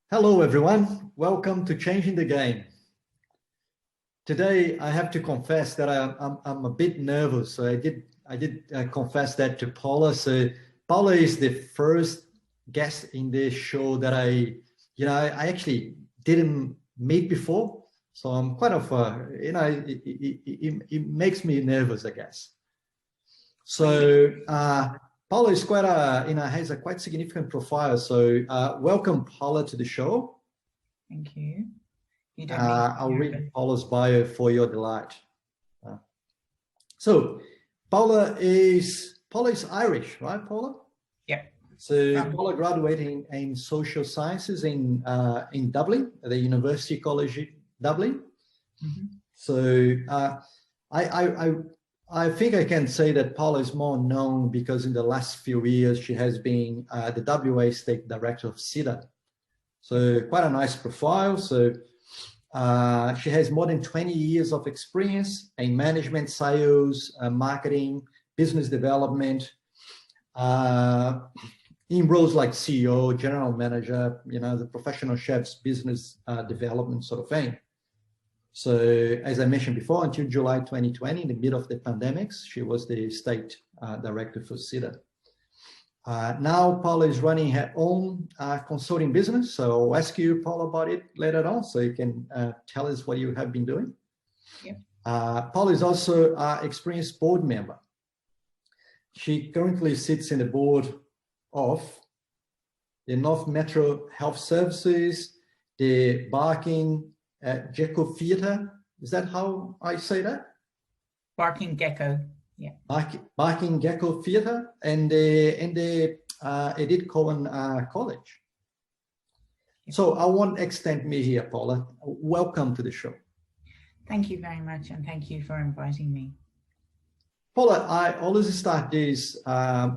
Hello, everyone. Welcome to Changing the Game. Today, I have to confess that I'm a bit nervous. So I did confess that to Paula. So Paula is the first guest in this show that I actually didn't meet before. So I'm quite of it makes me nervous, I guess. So Paula is quite has a quite significant profile. So welcome, Paula, to the show. Thank you. You don't need to I'll be read nervous. Paula's bio for your delight. Uh, so Paula is Irish, right, Paula? Yeah. So Paula graduated in social sciences in Dublin, at the University College Dublin. Mhm. So I, I I I think I can say that Paula is more known because in the last few years she has been the WA State Director of SIDA. So quite a nice profile. So she has more than 20 years of experience in management, sales, marketing, business development, uh, in roles like CEO, general manager, the professional chef's business development sort of thing. So as I mentioned before, until July 2020, in the middle of the pandemics, she was the state director for SIDA. Now Paula is running her own consulting business. So I'll ask you, Paula, about it later on, so you can tell us what you have been doing. Yep. Paula is also an experienced board member. She currently sits in the board of the North Metro Health Services, the Barking Gecko Theatre. Is that how I say that? Barking Gecko. Yeah. Barking Gecko Theatre and the Edith Cowan College. So I won't extend me here, Paula. Welcome to the show. Thank you very much, and thank you for inviting me. Paula, I always start this,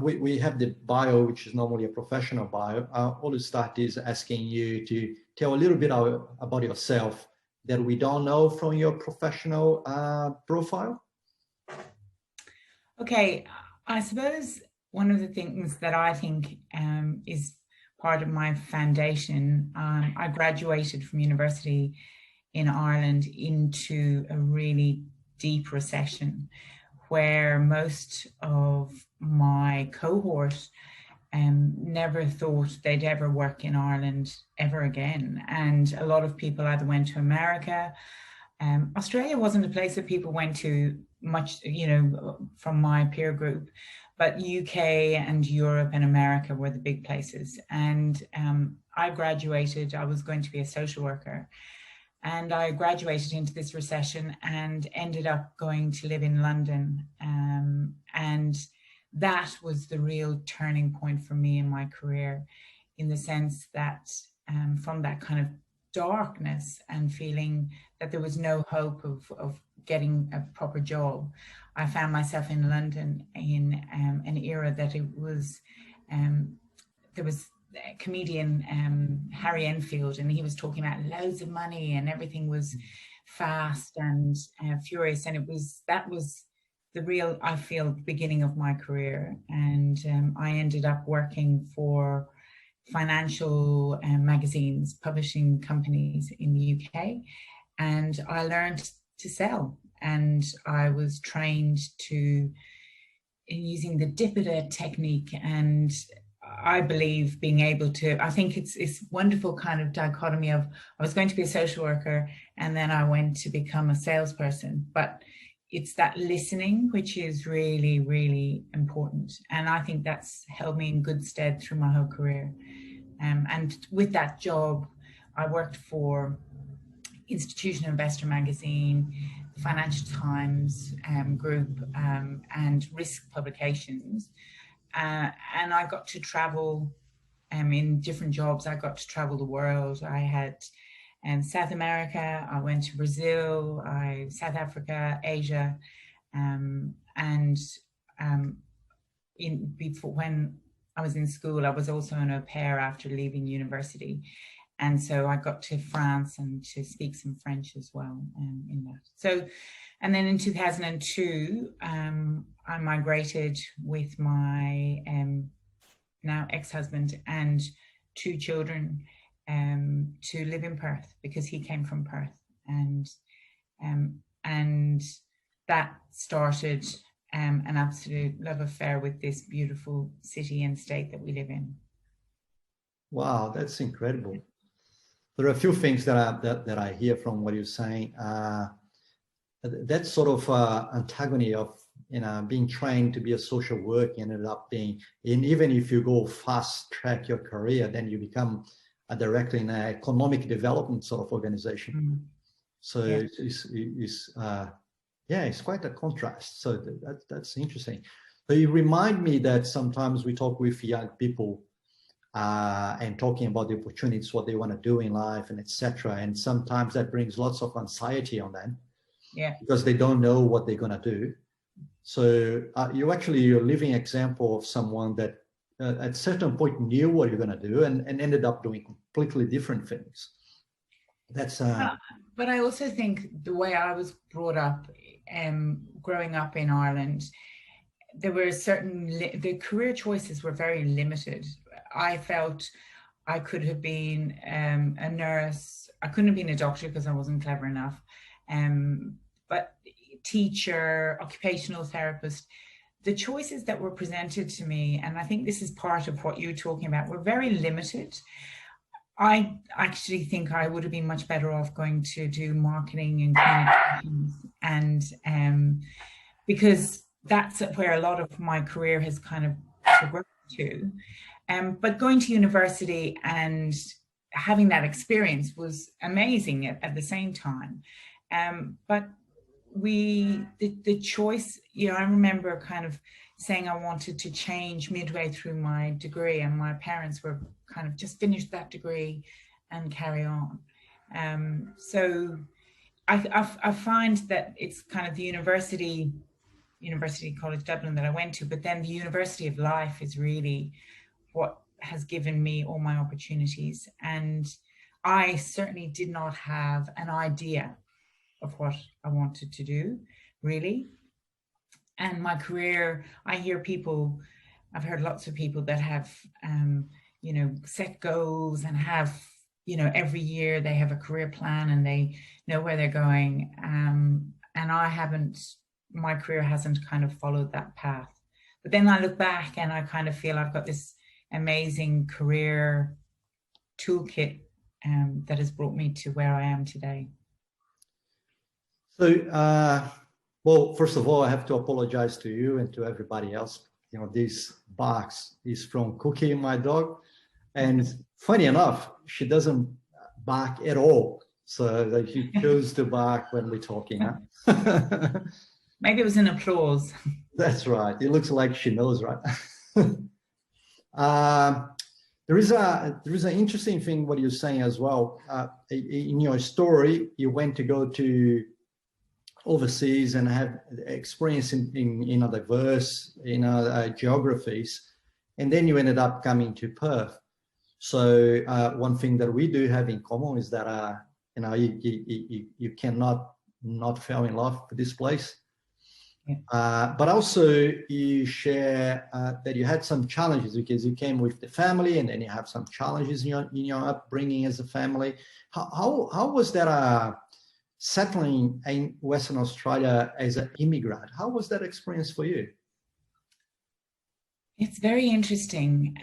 we have the bio, which is normally a professional bio. I always start this asking you to tell a little bit about yourself that we don't know from your professional profile. Okay, I suppose one of the things that I think is part of my foundation, I graduated from university in Ireland into a really deep recession where most of my cohort never thought they'd ever work in Ireland ever again. And a lot of people either went to America. Australia wasn't a place that people went to much, from my peer group, but UK and Europe and America were the big places. And I graduated, I was going to be a social worker. And I graduated into this recession and ended up going to live in London. And that was the real turning point for me in my career, in the sense that from that kind of darkness and feeling that there was no hope of getting a proper job, I found myself in London in an era that it was, there was comedian Harry Enfield, and he was talking about loads of money and everything was fast and furious, and that was the real, I feel, beginning of my career. And I ended up working for financial magazines, publishing companies in the UK, and I learned to sell, and I was trained to using the Dipiter technique. And I believe being able to, I think it's wonderful kind of dichotomy of, I was going to be a social worker and then I went to become a salesperson, but it's that listening which is really, really important. And I think that's held me in good stead through my whole career. And with that job, I worked for Institutional Investor magazine, the Financial Times group, and Risk publications. And I got to travel in different jobs. I got to travel the world. I had South America, I went to Brazil, South Africa, Asia, and before, when I was in school, I was also an au pair after leaving university. And so I got to France and to speak some French as well in that. So, and then in 2002, I migrated with my now ex-husband and two children to live in Perth because he came from Perth, and that started an absolute love affair with this beautiful city and state that we live in. Wow, that's incredible. There are a few things that I hear from what you're saying. That sort of antagony of being trained to be a social worker ended up being, and even if you go fast track your career, then you become a director in an economic development sort of organization. Mm. So Yeah. it's quite a contrast. So that's interesting. So you remind me that sometimes we talk with young people and talking about the opportunities, what they want to do in life, and etc. And sometimes that brings lots of anxiety on them, because they don't know what they're going to do. So you're a living example of someone that at a certain point knew what you're going to do and ended up doing completely different things. That's but I also think the way I was brought up, growing up in Ireland, there were the career choices were very limited. I felt I could have been a nurse. I couldn't have been a doctor because I wasn't clever enough. But teacher, occupational therapist, the choices that were presented to me, and I think this is part of what you're talking about, were very limited. I actually think I would have been much better off going to do marketing and communications, and because that's where a lot of my career has kind of progressed to. But going to university and having that experience was amazing at the same time. But the choice, I remember kind of saying I wanted to change midway through my degree, and my parents were kind of just finish that degree and carry on. So I find that it's kind of the University College Dublin that I went to, but then the University of Life is really what has given me all my opportunities. And I certainly did not have an idea of what I wanted to do, really. And my career, I've heard lots of people that have, set goals and have, every year they have a career plan and they know where they're going. And I haven't, my career hasn't kind of followed that path. But then I look back and I kind of feel I've got this amazing career toolkit that has brought me to where I am today. So, well, first of all, I have to apologize to you and to everybody else. This box is from Cookie, my dog. And funny enough, she doesn't bark at all. So she chose to bark when we're talking. Huh? Maybe it was an applause. That's right. It looks like she knows, right? There is an interesting thing what you're saying as well. In your story, you went to go to overseas and have experience in a diverse geographies, and then you ended up coming to Perth. So one thing that we do have in common is that you cannot not fall in love with this place. Yeah. But also you share that you had some challenges because you came with the family, and then you have some challenges in your upbringing as a family. How was that settling in Western Australia as an immigrant? How was that experience for you? It's very interesting.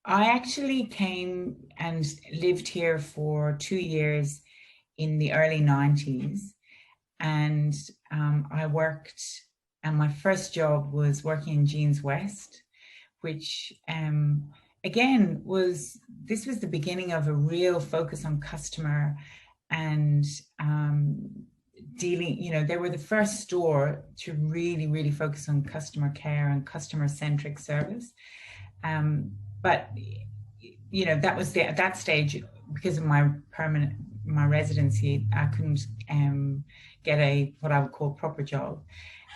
I actually came and lived here for 2 years in the early 90s. And I worked, and my first job was working in Jeans West, which again was the beginning of a real focus on customer and dealing, they were the first store to really, really focus on customer care and customer-centric service. But, that was at that stage, because of my residency, I couldn't get what I would call proper job.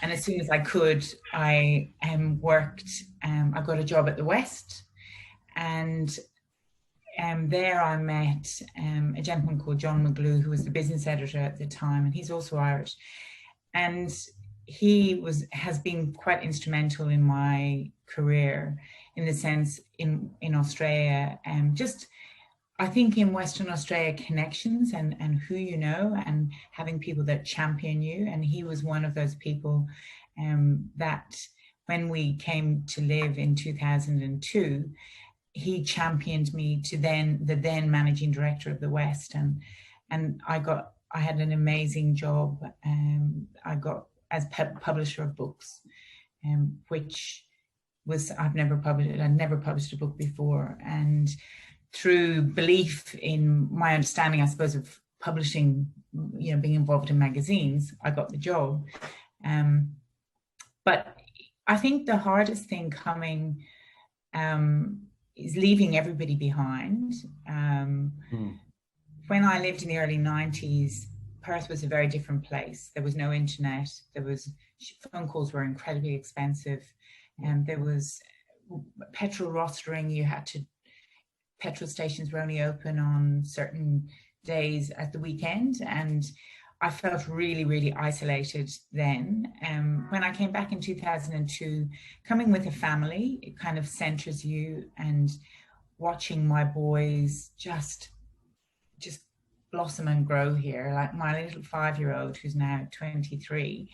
And as soon as I could, I worked, I got a job at the West, and there I met a gentleman called John McGlue, who was the business editor at the time, and he's also Irish. And he has been quite instrumental in my career in the sense in Australia, just I think in Western Australia, connections and who you know, and having people that champion you. And he was one of those people that when we came to live in 2002, he championed me to the then managing director of the West. And I had an amazing job. I got as publisher of books, which was, I'd never published a book before. And through belief in my understanding, I suppose, of publishing, you know, being involved in magazines, I got the job. But I think the hardest thing coming is leaving everybody behind. When I lived in the early 90s, Perth was a very different place. There was no internet. Phone calls were incredibly expensive. And there was petrol rostering. Petrol stations were only open on certain days at the weekend. And I felt really, really isolated then. When I came back in 2002, coming with a family, it kind of centers you, and watching my boys just blossom and grow here. Like my little 5-year-old, who's now 23,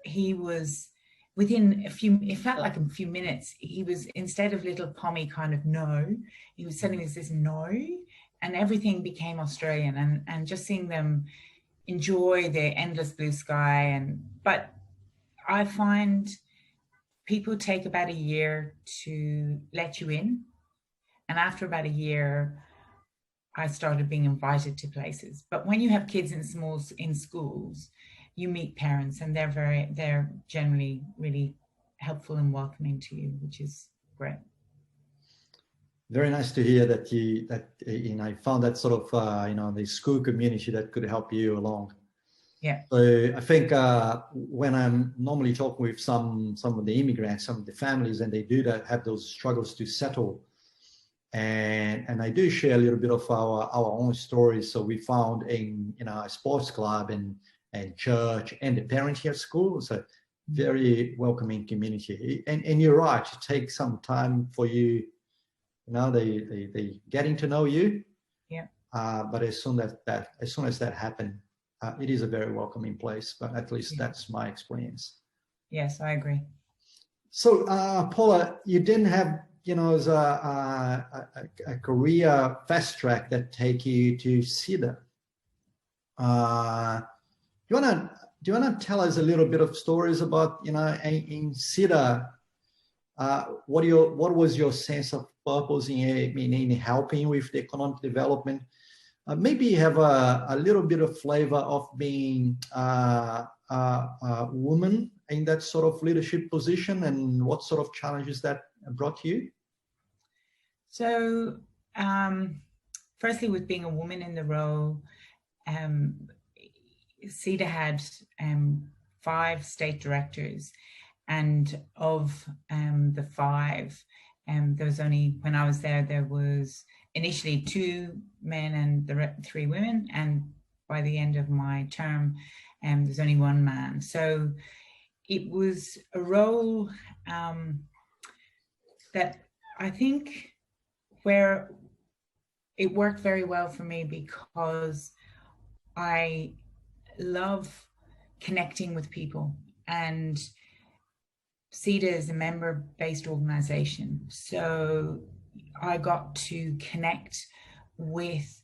he was within it felt like a few minutes, he was, instead of little Pommy kind of no, he was suddenly this no, and everything became Australian, and just seeing them enjoy the endless blue sky. But I find people take about a year to let you in, and after about a year I started being invited to places. But when you have kids in schools, you meet parents, and they're generally really helpful and welcoming to you, which is great. Very nice to hear that you know, found that sort of you know, the school community that could help you along. Yeah. So I think when I'm normally talking with some of the immigrants, some of the families, and they do have those struggles to settle, and I do share a little bit of our own stories. So we found in, you know, a sports club and church and the parenting school. So very welcoming community. And you're right, it takes some time for you, you know, they getting to know you. Yeah. But as soon as that happens, it is a very welcoming place. But at least that's my experience. Yes, I agree. So Paula, you didn't have, you know, as a career fast track that take you to CEDA. Do you wanna tell us a little bit of stories about, you know, in CEDA, what was your sense of purpose in helping with the economic development? Maybe you have a little bit of flavor of being a woman in that sort of leadership position, and what sort of challenges that brought you? So, firstly, with being a woman in the role, CEDA had 5 state directors, and of the 5, there was only, when I was there was initially 2 men and 3 women, and by the end of my term, there's only 1 man. So it was a role that I think where it worked very well for me, because I love connecting with people, and CEDA is a member-based organization. So I got to connect with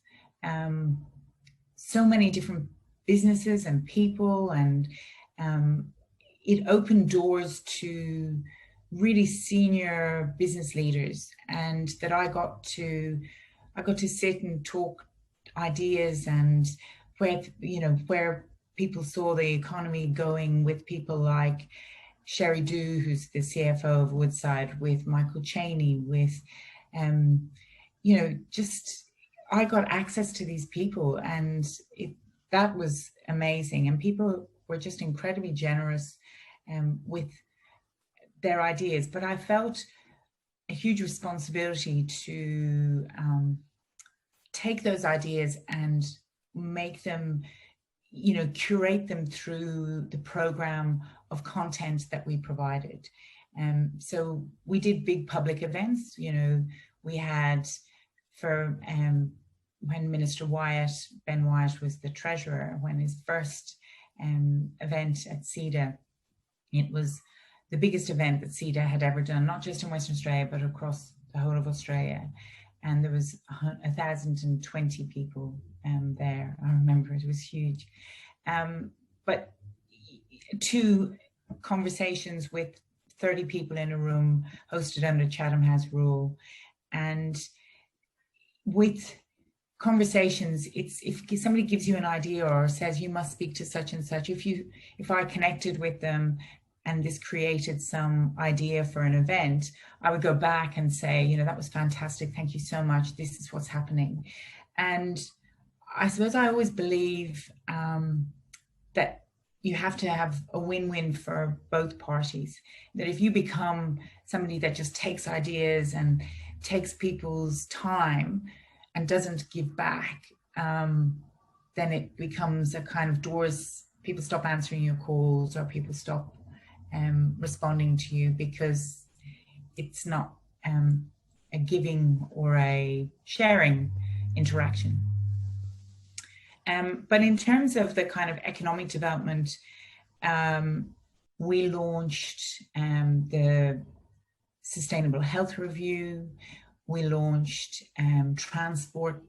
so many different businesses and people, and it opened doors to really senior business leaders, and that I got to sit and talk ideas, and where people saw the economy going, with people like Sherry Dew, who's the CFO of Woodside, with Michael Cheney, with just I got access to these people, and that was amazing. And people were just incredibly generous with their ideas. But I felt a huge responsibility to take those ideas and make them, curate them through the program of content that we provided. So we did big public events. You know, we had for when Minister Ben Wyatt was the treasurer, when his first event at CEDA, it was the biggest event that CEDA had ever done, not just in Western Australia, but across the whole of Australia. And there was 1,020 people there. I remember it was huge. But 2 conversations with 30 people in a room, hosted under Chatham House rule. And with conversations, it's if somebody gives you an idea or says you must speak to such and such, if I connected with them and this created some idea for an event, I would go back and say, you know, that was fantastic, thank you so much, this is what's happening. And I suppose I always believe that you have to have a win-win for both parties. That if you become somebody that just takes ideas and takes people's time and doesn't give back, then it becomes a kind of people stop answering your calls, or people stop responding to you, because it's not a giving or a sharing interaction. But in terms of the kind of economic development, we launched the Sustainable Health Review. We launched transport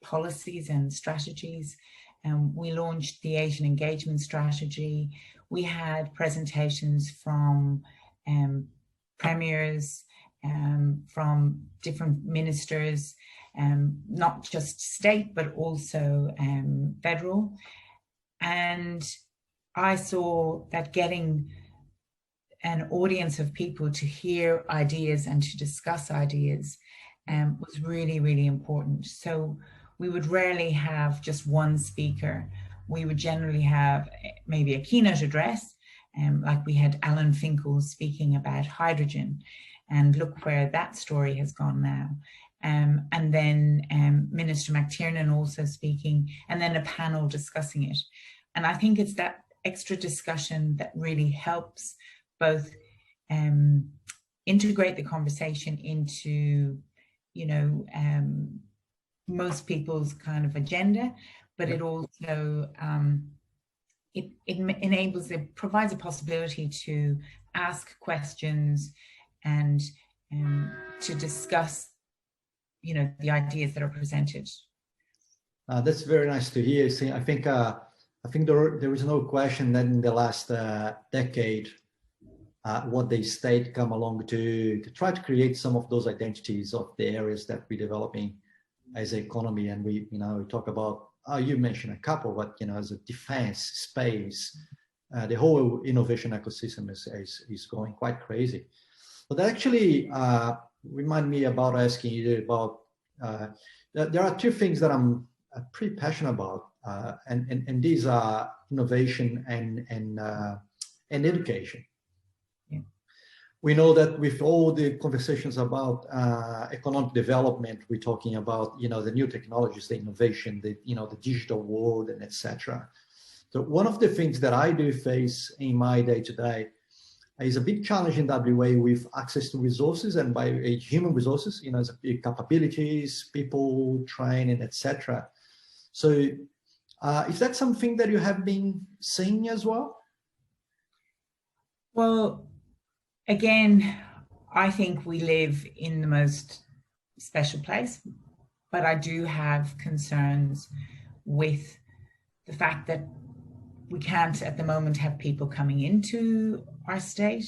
policies and strategies. We launched the Asian Engagement Strategy. We had presentations from premiers, from different ministers, not just state, but also federal. And I saw that getting an audience of people to hear ideas and to discuss ideas was really, really important. So we would rarely have just one speaker. We would generally have maybe a keynote address, like we had Alan Finkel speaking about hydrogen, and look where that story has gone now. And then Minister McTiernan also speaking, and then a panel discussing it. And I think it's that extra discussion that really helps both integrate the conversation into, you know, most people's kind of agenda, but it also it provides a possibility to ask questions and to discuss, you know, the ideas that are presented. That's very nice to hear. See, I think there is no question that in the last decade, what the state come along to try to create some of those identities of the areas that we're developing as an economy. And we talk about, you mentioned a couple, but, you know, as a defense, space, the whole innovation ecosystem is going quite crazy. But that actually remind me about asking you about, there are 2 things that I'm pretty passionate about, and these are innovation and education. Yeah. We know that with all the conversations about economic development, we're talking about, you know, the new technologies, the innovation, the digital world, and etc. So one of the things that I do face in my day-to-day is a big challenge in WA with access to resources, and by human resources, you know, capabilities, people, training, etc. So is that something that you have been seeing as well? Well, again, I think we live in the most special place, but I do have concerns with the fact that we can't at the moment have people coming into our state.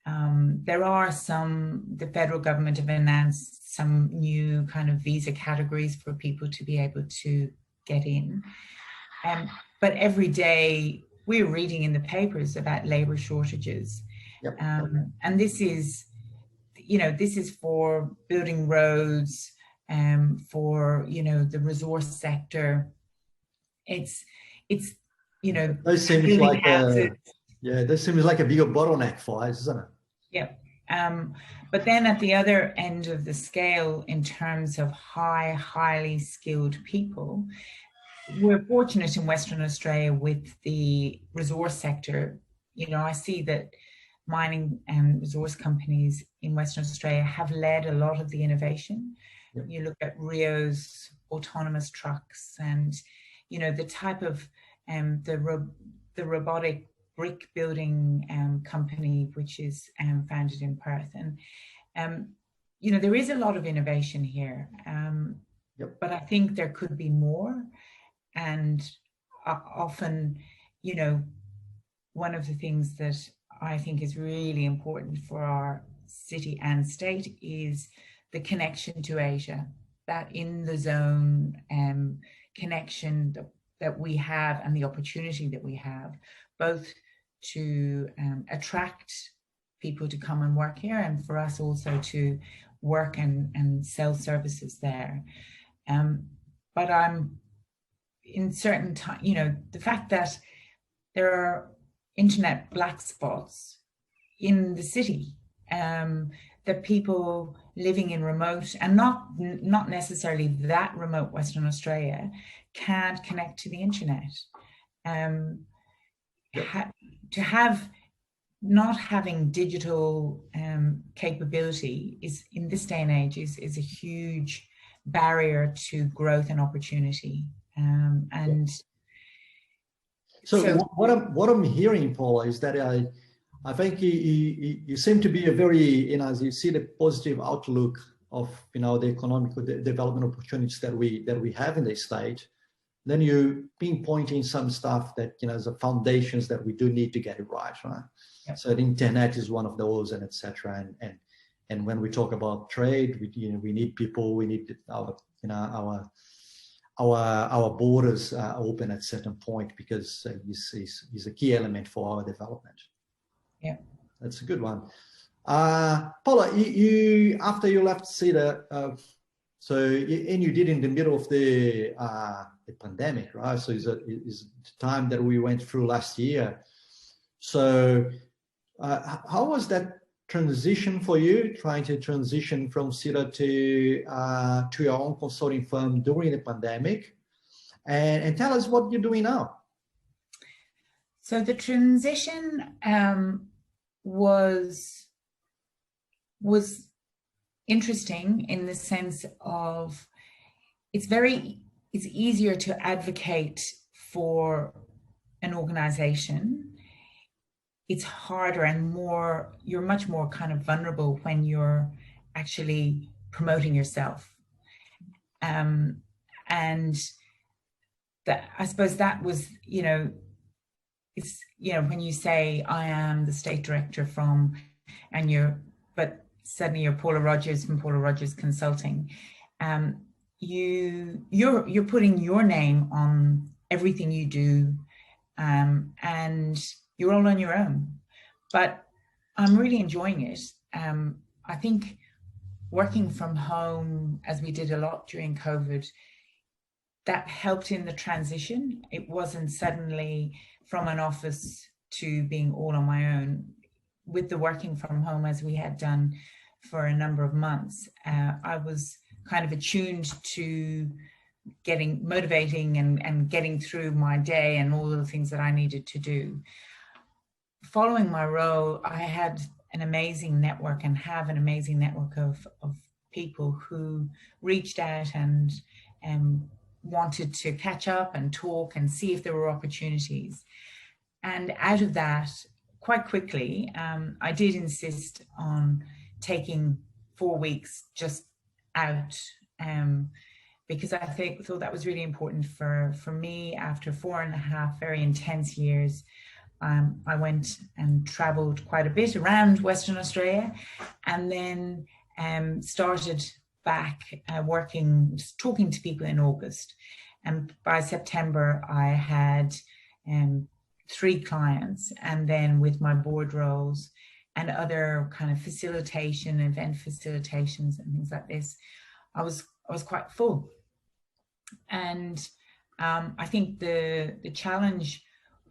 There are the federal government have announced some new kind of visa categories for people to be able to get in. But every day we're reading in the papers about labor shortages. Yep. And this is, you know, this is for building roads, for, you know, the resource sector. It's, you know, that seems like that seems like a bigger bottleneck for us, isn't it? Yeah. But then at the other end of the scale, in terms of highly skilled people, we're fortunate in Western Australia with the resource sector. You know, I see that mining and resource companies in Western Australia have led a lot of the innovation. Yep. You look at Rio's autonomous trucks and, you know, the type of the robotic brick building company, which is founded in Perth. And, you know, there is a lot of innovation here, Yep. but I think there could be more. And often, you know, one of the things that I think is really important for our city and state is the connection to Asia, that in the zone connection that we have and the opportunity that we have, both to attract people to come and work here and for us also to work and sell services there. But I'm in certain time, you know, the fact that there are internet black spots in the city, that people living in remote and not necessarily that remote Western Australia can't connect to the internet. To have not having digital capability is in this day and age is a huge barrier to growth and opportunity. And so what I'm hearing, Paula, is that I think you seem to be a very, you know, as you see the positive outlook of, you know, the economic development opportunities that we have in the state. Then you pinpointing some stuff that, you know, as the foundations that we do need to get it right? Yep. So the internet is one of those, and etc. And when we talk about trade, we need people, we need our, you know, our borders open at a certain point, because is a key element for our development. Yeah, that's a good one. Paula, you after you left CEDA, and you did in the middle of the pandemic, right? So it's the time that we went through last year. So how was that transition for you, trying to transition from CEDA to your own consulting firm during the pandemic? And tell us what you're doing now. So the transition was interesting in the sense of it's easier to advocate for an organization. It's harder and you're much more kind of vulnerable when you're actually promoting yourself. And that, I suppose that was, you know, it's, you know, when you say I am the state director from, but suddenly you're Paula Rogers from Paula Rogers Consulting, you're putting your name on everything you do, and you're all on your own. But I'm really enjoying it. I think working from home, as we did a lot during COVID, that helped in the transition. It wasn't suddenly from an office to being all on my own. With the working from home, as we had done for a number of months, I was kind of attuned to motivating and getting through my day and all the things that I needed to do. Following my role, I had an amazing network and have an amazing network of people who reached out and wanted to catch up and talk and see if there were opportunities. And out of that, quite quickly, I did insist on taking 4 weeks just out, because I thought that was really important for me. After 4.5 very intense years, I went and traveled quite a bit around Western Australia, and then started back working, talking to people in August. And by September, I had 3 clients, and then with my board roles and other kind of facilitation, event facilitations and things like this, I was quite full. And I think the challenge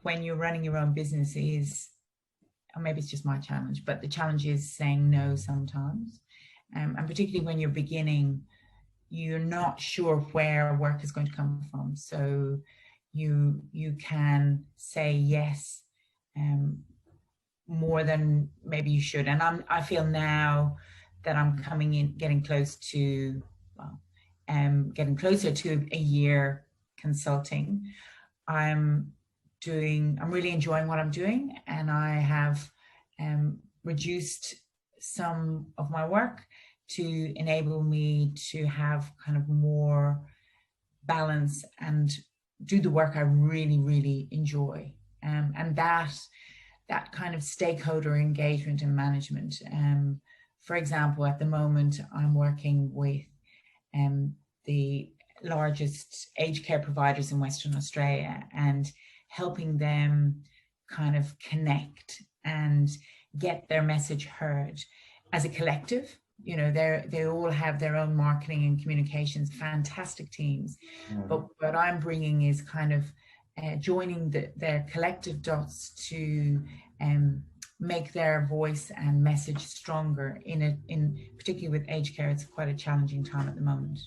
when you're running your own business is, or maybe it's just my challenge, but the challenge is saying no sometimes. And particularly when you're beginning, you're not sure where work is going to come from. So you can say yes more than maybe you should. And I feel now that I'm getting closer to a year consulting. I'm really enjoying what I'm doing, and I have reduced some of my work to enable me to have kind of more balance and do the work I really, really enjoy. And that kind of stakeholder engagement and management. For example, at the moment, I'm working with the largest aged care providers in Western Australia and helping them kind of connect and get their message heard as a collective. You know, they all have their own marketing and communications, fantastic teams. Mm-hmm. But what I'm bringing is kind of joining their collective dots to make their voice and message stronger in particularly with aged care. It's quite a challenging time at the moment.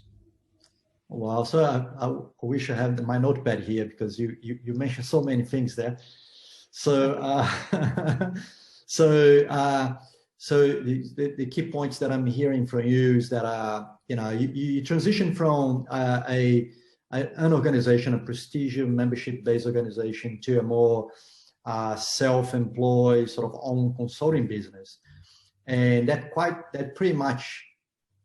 Wow, so I wish I had my notepad here, because you mentioned so many things there. So so the key points that I'm hearing from you is that you transition from an organization, a prestigious membership-based organization, to a more self-employed sort of own consulting business, and that pretty much,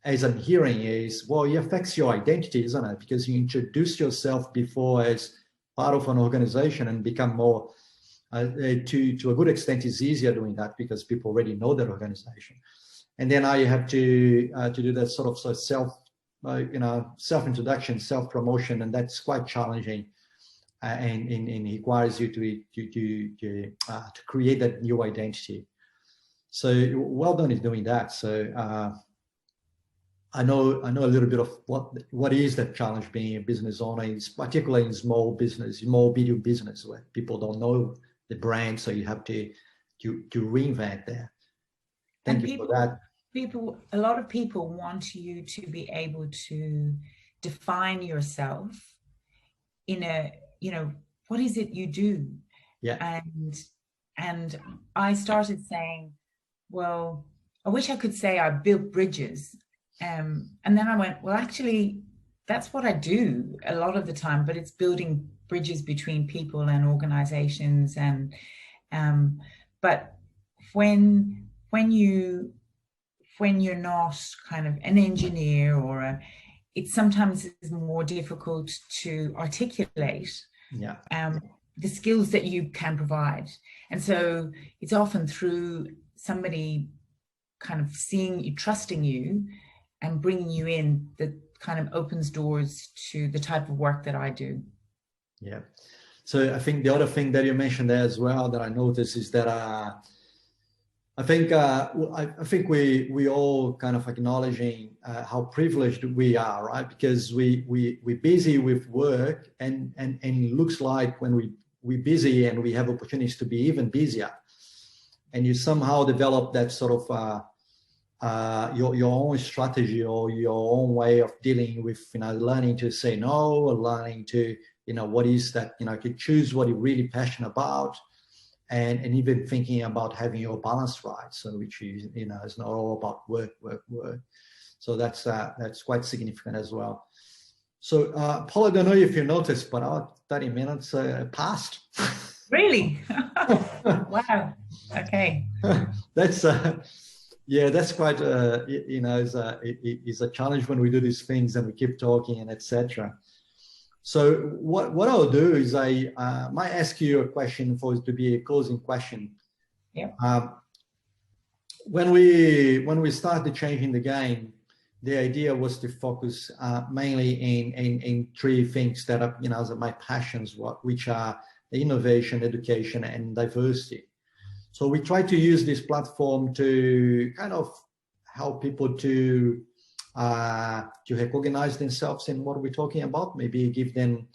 as I'm hearing, is, well, it affects your identity, isn't it? Because you introduce yourself before as part of an organization and become more, to a good extent, it's easier doing that because people already know that organization. And then now you have to do that sort of self-introduction, self-promotion, and that's quite challenging, and requires you to create that new identity. So well done in doing that. So I know a little bit of what is that challenge being a business owner, particularly in small medium business, where people don't know the brand, so you have to reinvent there. Thank you for that. A lot of people want you to be able to define yourself in a, what is it you do? Yeah. And I started saying, well, I wish I could say I built bridges. And then I went, well, actually, that's what I do a lot of the time, but it's building bridges between people and organizations. And but when you're not kind of an engineer or it sometimes is more difficult to articulate the skills that you can provide. And so it's often through somebody kind of seeing you, trusting you, and bringing you in that kind of opens doors to the type of work that I do. Yeah. So I think the other thing that you mentioned there as well that I noticed is that I think we all kind of acknowledging how privileged we are, right? Because we're busy with work, and it looks like when we're busy and we have opportunities to be even busier, and you somehow develop that sort of your own strategy or your own way of dealing with, learning to say no, or learning to, what is that, to choose what you're really passionate about, and even thinking about having your balance right. So which is, it's not all about work. So that's quite significant as well. So Paula, I don't know if you noticed, but our 30 minutes passed. Really? Wow. Okay. That's that's quite is a challenge when we do these things and we keep talking and etc. So what I'll do is I might ask you a question to be a closing question. Yeah. When we started changing the game, the idea was to focus mainly in three things that are my passions, which are the innovation, education, and diversity. So we try to use this platform to kind of help people to recognize themselves in what we're talking about, maybe give them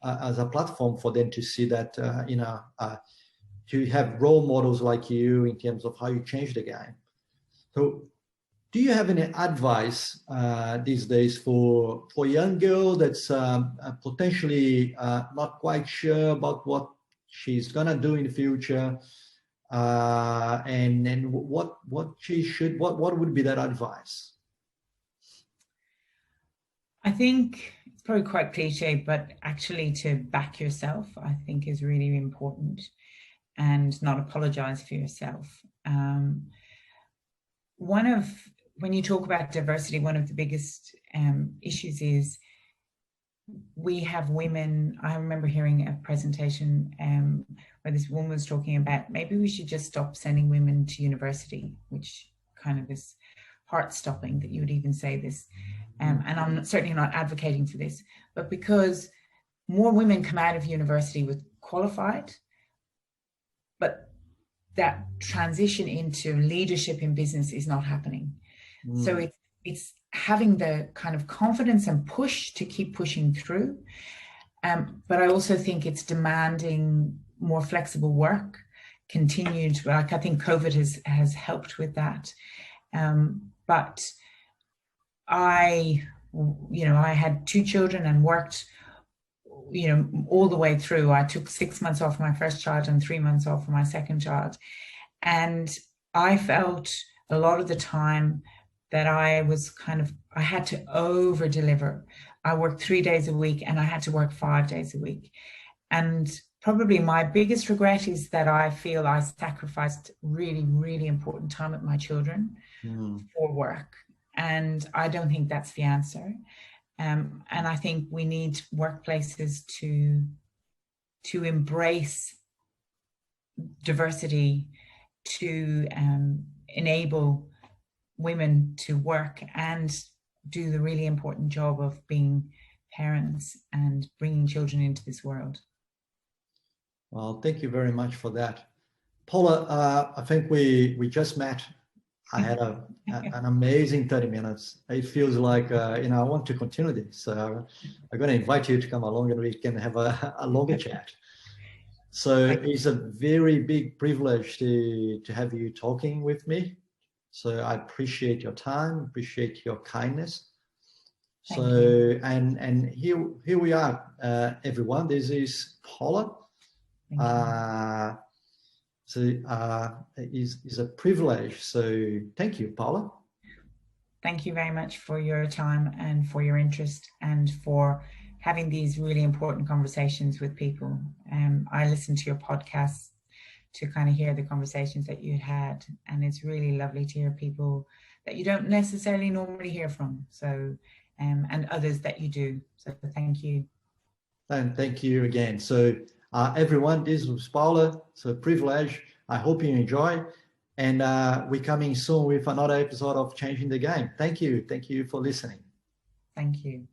as a platform for them to see that, to have role models like you in terms of how you change the game. So do you have any advice these days for a young girl that's potentially not quite sure about what she's gonna do in the future? and what would be that advice? I think it's probably quite cliche, but actually to back yourself, I think, is really important, and not apologize for yourself. When you talk about diversity, one of the biggest issues is we have women. I remember hearing a presentation where this woman was talking about maybe we should just stop sending women to university, which kind of is heart-stopping that you would even say this. And I'm certainly not advocating for this, but because more women come out of university with qualified, but that transition into leadership in business is not happening. So it's having the kind of confidence and push to keep pushing through. But I also think it's demanding more flexible work, continued, like I think COVID has helped with that. But I had 2 children and worked, all the way through. I took 6 months off my first child and 3 months off for my second child. And I felt a lot of the time that I had to over deliver. I worked 3 days a week and I had to work 5 days a week. And probably my biggest regret is that I feel I sacrificed really, really important time with my children for work. And I don't think that's the answer. And I think we need workplaces to embrace diversity, to enable women to work and do the really important job of being parents and bringing children into this world. Well, thank you very much for that. Paula, I think we just met. I had an amazing 30 minutes. It feels like, I want to continue this. So I'm going to invite you to come along and we can have a longer chat. So it's a very big privilege to have you talking with me. So I appreciate your time, appreciate your kindness. So, and here we are, everyone. This is Paula. It's a privilege. So thank you, Paula. Thank you very much for your time and for your interest and for having these really important conversations with people. I listen to your podcasts to kind of hear the conversations that you had, and it's really lovely to hear people that you don't necessarily normally hear from. So, and others that you do. So thank you. And thank you again. So everyone, this was Paula. It's a privilege. I hope you enjoy. And we're coming soon with another episode of Changing the Game. Thank you. Thank you for listening. Thank you.